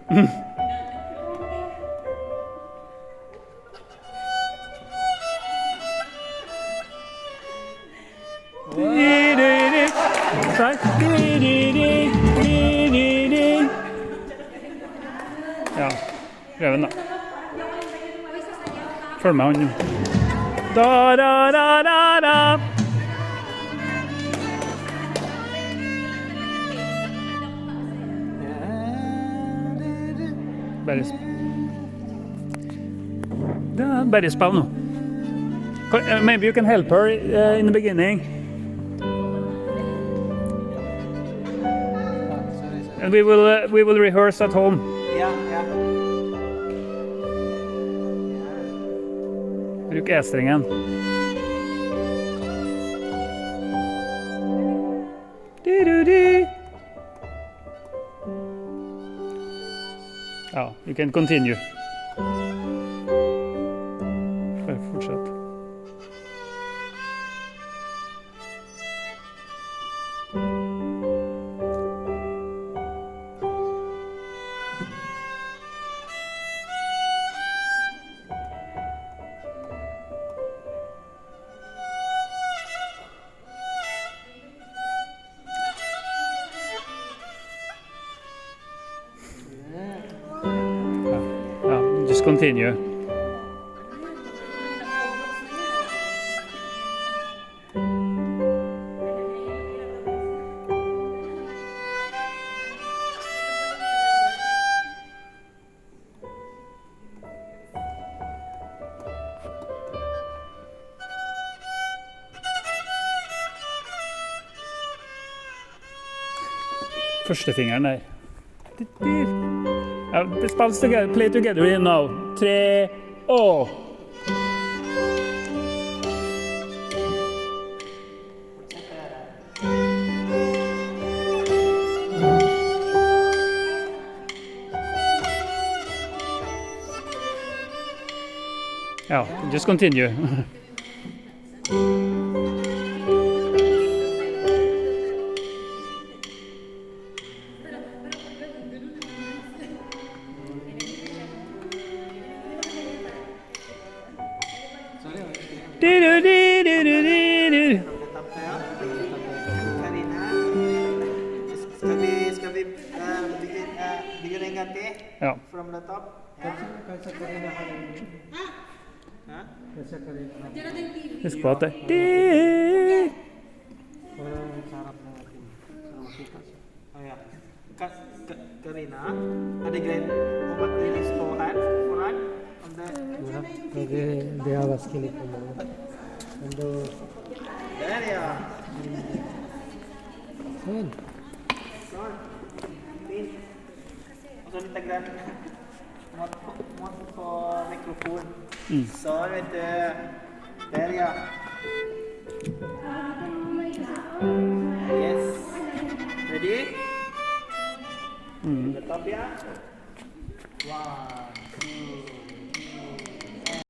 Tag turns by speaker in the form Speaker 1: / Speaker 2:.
Speaker 1: Ja, prøv den da. Følg med han. Da, da, da, da, da. Bare spill nå. Maybe you can help her in the beginning. And we will rehearse at home.
Speaker 2: Yeah.
Speaker 1: Bruk E-strengen. Ja, you can continue. Bare fortsett. Just continue. Førstefingeren der. Play together in now. 3, og. Ja, just continue.
Speaker 2: Skal vi begynne en gang til?
Speaker 1: Ja.
Speaker 2: From the top?
Speaker 3: Kanskje Karina har en... Kanskje Karina har en...
Speaker 1: Husk på at det...
Speaker 2: Parang sarap na natin. Ayan. Karina, ada Glenn umat di stohan, Quran,
Speaker 3: Di awas kilik mo. Ando...
Speaker 2: There ya.
Speaker 3: Saan?
Speaker 2: Son. Pin. Uso ni tagdan. Mod for microphone. Son right there. There ya. Yes. Ready? The top ya. 1,